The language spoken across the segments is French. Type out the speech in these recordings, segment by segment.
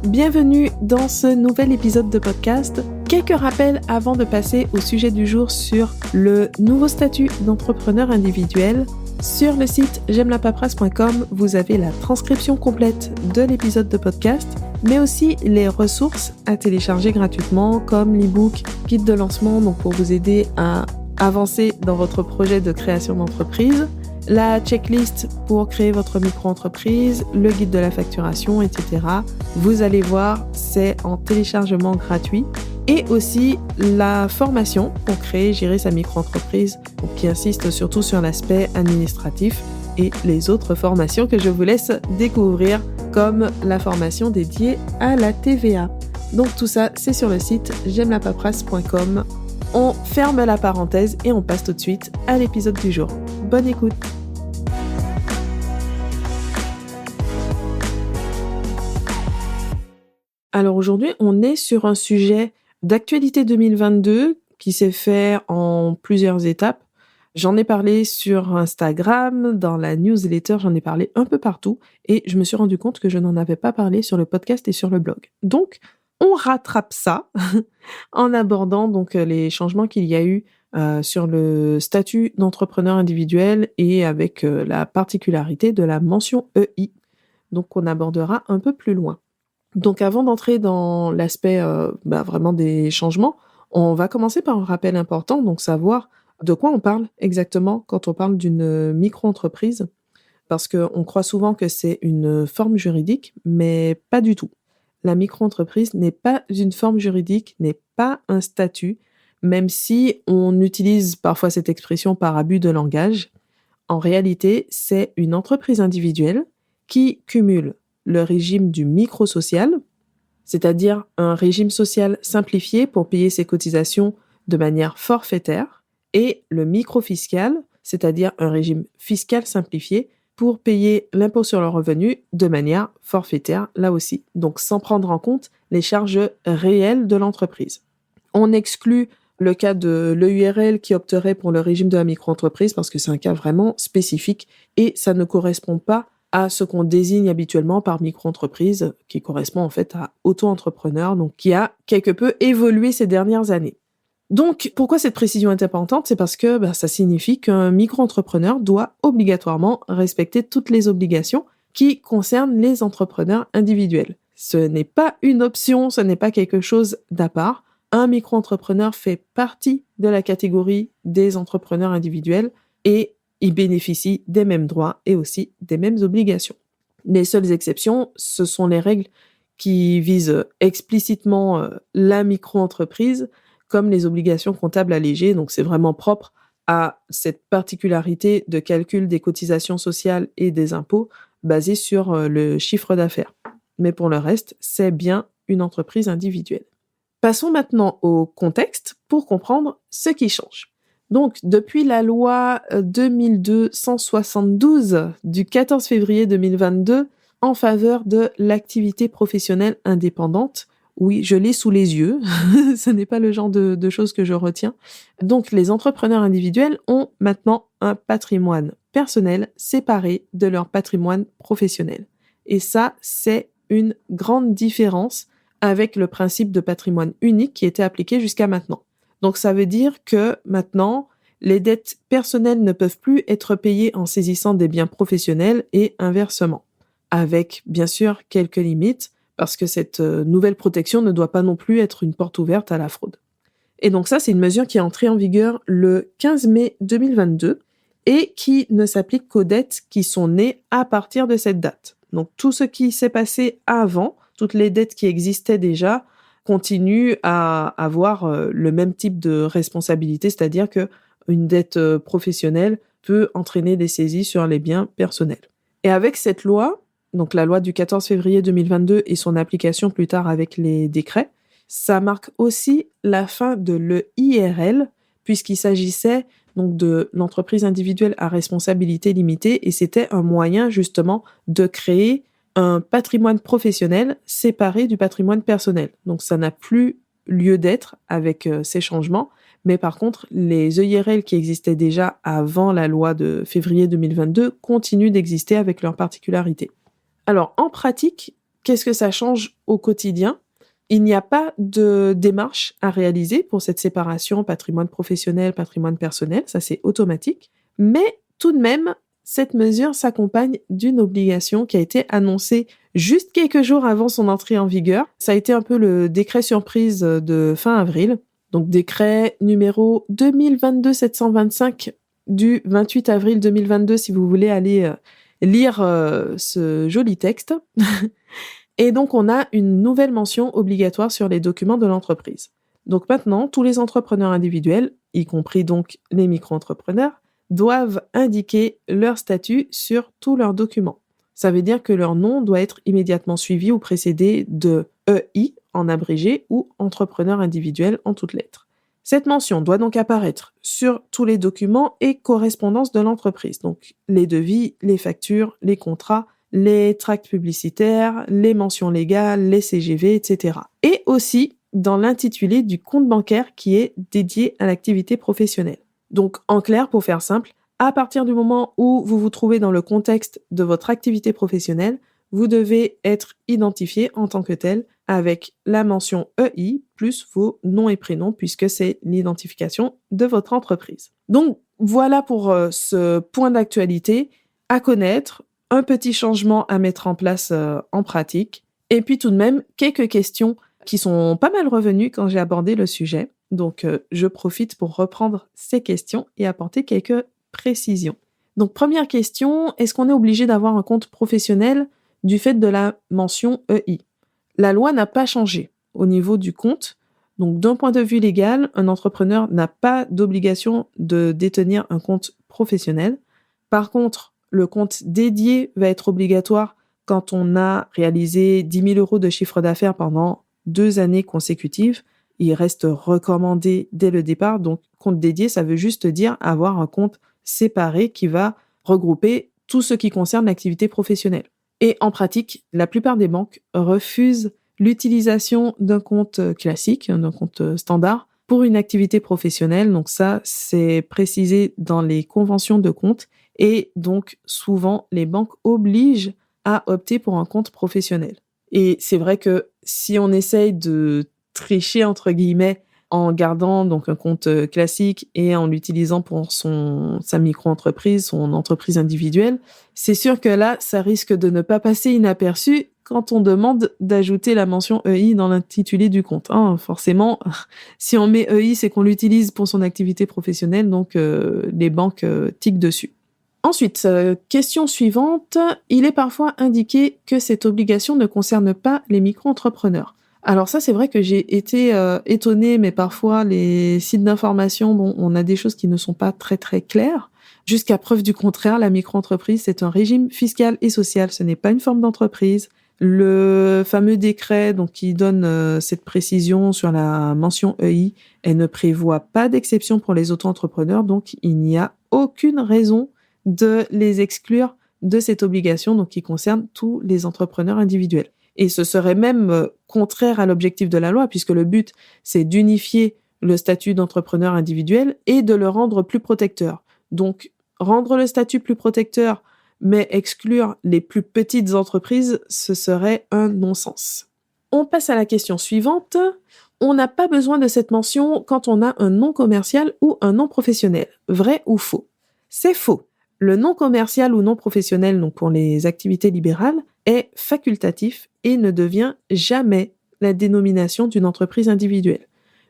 Bienvenue dans ce nouvel épisode de podcast. Quelques rappels avant de passer au sujet du jour sur le nouveau statut d'entrepreneur individuel. Sur le site j'aimelapaperasse.com, vous avez la transcription complète de l'épisode de podcast, mais aussi les ressources à télécharger gratuitement comme l'e-book Guide de lancement, donc pour vous aider à avancer dans votre projet de création d'entreprise, la checklist pour créer votre micro-entreprise, le guide de la facturation, etc. Vous allez voir, c'est en téléchargement gratuit. Et aussi la formation pour créer, gérer sa micro-entreprise, qui insiste surtout sur l'aspect administratif et les autres formations que je vous laisse découvrir, comme la formation dédiée à la TVA. Donc tout ça, c'est sur le site j'aimelapaperasse.com. On ferme la parenthèse et on passe tout de suite à l'épisode du jour. Bonne écoute! Alors aujourd'hui, on est sur un sujet d'actualité 2022 qui s'est fait en plusieurs étapes. J'en ai parlé sur Instagram, dans la newsletter, j'en ai parlé un peu partout et je me suis rendu compte que je n'en avais pas parlé sur le podcast et sur le blog. Donc, on rattrape ça en abordant donc les changements qu'il y a eu sur le statut d'entrepreneur individuel et avec la particularité de la mention EI. Donc, on abordera un peu plus loin. Donc avant d'entrer dans l'aspect vraiment des changements, on va commencer par un rappel important, donc savoir de quoi on parle exactement quand on parle d'une micro-entreprise, parce qu'on croit souvent que c'est une forme juridique, mais pas du tout. La micro-entreprise n'est pas une forme juridique, n'est pas un statut, même si on utilise parfois cette expression par abus de langage. En réalité, c'est une entreprise individuelle qui cumule le régime du micro-social, c'est-à-dire un régime social simplifié pour payer ses cotisations de manière forfaitaire, et le micro-fiscal, c'est-à-dire un régime fiscal simplifié pour payer l'impôt sur le revenu de manière forfaitaire, là aussi, donc sans prendre en compte les charges réelles de l'entreprise. On exclut le cas de l'EURL qui opterait pour le régime de la micro-entreprise parce que c'est un cas vraiment spécifique et ça ne correspond pas à ce qu'on désigne habituellement par micro-entreprise, qui correspond en fait à auto-entrepreneur, donc qui a quelque peu évolué ces dernières années. Donc, pourquoi cette précision est importante? C'est parce que ça signifie qu'un micro-entrepreneur doit obligatoirement respecter toutes les obligations qui concernent les entrepreneurs individuels. Ce n'est pas une option, ce n'est pas quelque chose d'à part. Un micro-entrepreneur fait partie de la catégorie des entrepreneurs individuels et il bénéficie des mêmes droits et aussi des mêmes obligations. Les seules exceptions, ce sont les règles qui visent explicitement la micro-entreprise, comme les obligations comptables allégées. Donc c'est vraiment propre à cette particularité de calcul des cotisations sociales et des impôts basée sur le chiffre d'affaires. Mais pour le reste, c'est bien une entreprise individuelle. Passons maintenant au contexte pour comprendre ce qui change. Donc, depuis la loi 2002-172 du 14 février 2022 en faveur de l'activité professionnelle indépendante, oui, je l'ai sous les yeux, ce n'est pas le genre de choses que je retiens. Donc, les entrepreneurs individuels ont maintenant un patrimoine personnel séparé de leur patrimoine professionnel. Et ça, c'est une grande différence avec le principe de patrimoine unique qui était appliqué jusqu'à maintenant. Donc ça veut dire que maintenant, les dettes personnelles ne peuvent plus être payées en saisissant des biens professionnels et inversement, avec bien sûr quelques limites, parce que cette nouvelle protection ne doit pas non plus être une porte ouverte à la fraude. Et donc ça, c'est une mesure qui est entrée en vigueur le 15 mai 2022 et qui ne s'applique qu'aux dettes qui sont nées à partir de cette date. Donc tout ce qui s'est passé avant, toutes les dettes qui existaient déjà, continue à avoir le même type de responsabilité, c'est-à-dire qu'une dette professionnelle peut entraîner des saisies sur les biens personnels. Et avec cette loi, donc la loi du 14 février 2022 et son application plus tard avec les décrets, ça marque aussi la fin de l'EIRL, puisqu'il s'agissait donc de l'entreprise individuelle à responsabilité limitée, et c'était un moyen justement de créer un patrimoine professionnel séparé du patrimoine personnel. Donc ça n'a plus lieu d'être avec ces changements, mais par contre, les EIRL qui existaient déjà avant la loi de février 2022 continuent d'exister avec leurs particularités. Alors en pratique, qu'est-ce que ça change au quotidien? Il n'y a pas de démarche à réaliser pour cette séparation patrimoine professionnel, patrimoine personnel, ça c'est automatique. Mais tout de même, cette mesure s'accompagne d'une obligation qui a été annoncée juste quelques jours avant son entrée en vigueur. Ça a été un peu le décret surprise de fin avril. Donc décret numéro 2022-725 du 28 avril 2022 si vous voulez aller lire ce joli texte. Et donc, on a une nouvelle mention obligatoire sur les documents de l'entreprise. Donc maintenant, tous les entrepreneurs individuels, y compris donc les micro-entrepreneurs, doivent indiquer leur statut sur tous leurs documents. Ça veut dire que leur nom doit être immédiatement suivi ou précédé de EI en abrégé ou entrepreneur individuel en toutes lettres. Cette mention doit donc apparaître sur tous les documents et correspondances de l'entreprise. Donc les devis, les factures, les contrats, les tracts publicitaires, les mentions légales, les CGV, etc. Et aussi dans l'intitulé du compte bancaire qui est dédié à l'activité professionnelle. Donc, en clair, pour faire simple, à partir du moment où vous vous trouvez dans le contexte de votre activité professionnelle, vous devez être identifié en tant que tel avec la mention EI plus vos noms et prénoms puisque c'est l'identification de votre entreprise. Donc, voilà pour ce point d'actualité à connaître. Un petit changement à mettre en place en pratique. Et puis tout de même, quelques questions qui sont pas mal revenues quand j'ai abordé le sujet. Donc, je profite pour reprendre ces questions et apporter quelques précisions. Donc, première question, est-ce qu'on est obligé d'avoir un compte professionnel du fait de la mention EI? La loi n'a pas changé au niveau du compte. Donc, d'un point de vue légal, un entrepreneur n'a pas d'obligation de détenir un compte professionnel. Par contre, le compte dédié va être obligatoire quand on a réalisé 10 000 € de chiffre d'affaires pendant 2 années consécutives. Il reste recommandé dès le départ. Donc, compte dédié, ça veut juste dire avoir un compte séparé qui va regrouper tout ce qui concerne l'activité professionnelle. Et en pratique, la plupart des banques refusent l'utilisation d'un compte classique, d'un compte standard, pour une activité professionnelle. Donc ça, c'est précisé dans les conventions de compte. Et donc, souvent, les banques obligent à opter pour un compte professionnel. Et c'est vrai que si on essaye de tricher, entre guillemets, en gardant donc un compte classique et en l'utilisant pour sa micro-entreprise, son entreprise individuelle, c'est sûr que là, ça risque de ne pas passer inaperçu quand on demande d'ajouter la mention EI dans l'intitulé du compte. Forcément, si on met EI, c'est qu'on l'utilise pour son activité professionnelle, donc les banques tiquent dessus. Ensuite, question suivante, il est parfois indiqué que cette obligation ne concerne pas les micro-entrepreneurs. Alors ça, c'est vrai que j'ai été étonnée, mais parfois les sites d'information, on a des choses qui ne sont pas très très claires. Jusqu'à preuve du contraire, la micro-entreprise, c'est un régime fiscal et social, ce n'est pas une forme d'entreprise. Le fameux décret donc qui donne cette précision sur la mention EI, elle ne prévoit pas d'exception pour les auto-entrepreneurs, donc il n'y a aucune raison de les exclure de cette obligation donc qui concerne tous les entrepreneurs individuels. Et ce serait même contraire à l'objectif de la loi puisque le but, c'est d'unifier le statut d'entrepreneur individuel et de le rendre plus protecteur. Donc, rendre le statut plus protecteur mais exclure les plus petites entreprises, ce serait un non-sens. On passe à la question suivante. On n'a pas besoin de cette mention quand on a un nom commercial ou un nom professionnel. Vrai ou faux? C'est faux. Le nom commercial ou nom professionnel, donc pour les activités libérales, est facultatif et ne devient jamais la dénomination d'une entreprise individuelle.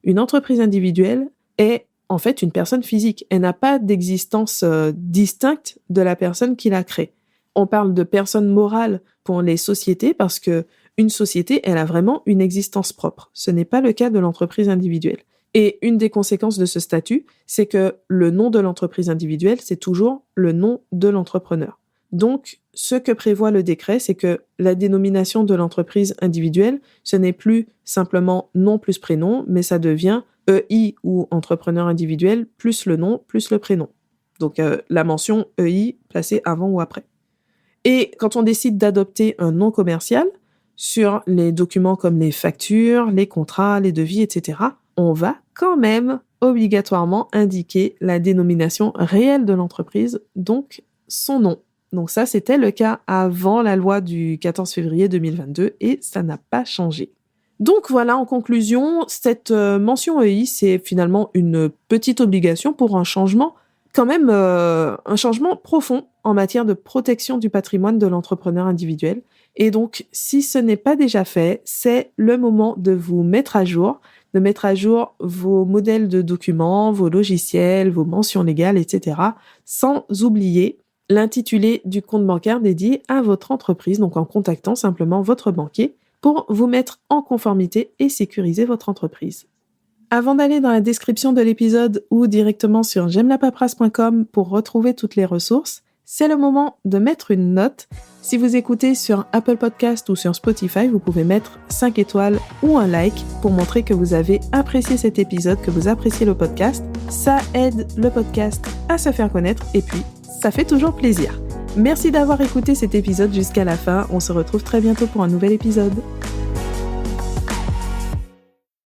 Une entreprise individuelle est en fait une personne physique. Elle n'a pas d'existence distincte de la personne qui l'a créée. On parle de personne morale pour les sociétés parce que une société, elle a vraiment une existence propre. Ce n'est pas le cas de l'entreprise individuelle. Et une des conséquences de ce statut, c'est que le nom de l'entreprise individuelle, c'est toujours le nom de l'entrepreneur. Donc, ce que prévoit le décret, c'est que la dénomination de l'entreprise individuelle, ce n'est plus simplement nom plus prénom, mais ça devient EI ou entrepreneur individuel plus le nom plus le prénom. Donc, la mention EI placée avant ou après. Et quand on décide d'adopter un nom commercial sur les documents comme les factures, les contrats, les devis, etc., on va quand même obligatoirement indiquer la dénomination réelle de l'entreprise, donc son nom. Donc ça, c'était le cas avant la loi du 14 février 2022 et ça n'a pas changé. Donc voilà, en conclusion, cette mention EI, c'est finalement une petite obligation pour un changement, quand même un changement profond en matière de protection du patrimoine de l'entrepreneur individuel. Et donc, si ce n'est pas déjà fait, c'est le moment de vous mettre à jour, de mettre à jour vos modèles de documents, vos logiciels, vos mentions légales, etc. Sans oublier l'intitulé du compte bancaire dédié à votre entreprise, donc en contactant simplement votre banquier pour vous mettre en conformité et sécuriser votre entreprise. Avant d'aller dans la description de l'épisode ou directement sur j'aimelapaperasse.com pour retrouver toutes les ressources, c'est le moment de mettre une note. Si vous écoutez sur Apple Podcast ou sur Spotify, vous pouvez mettre 5 étoiles ou un like pour montrer que vous avez apprécié cet épisode, que vous appréciez le podcast. Ça aide le podcast à se faire connaître et puis ça fait toujours plaisir. Merci d'avoir écouté cet épisode jusqu'à la fin. On se retrouve très bientôt pour un nouvel épisode.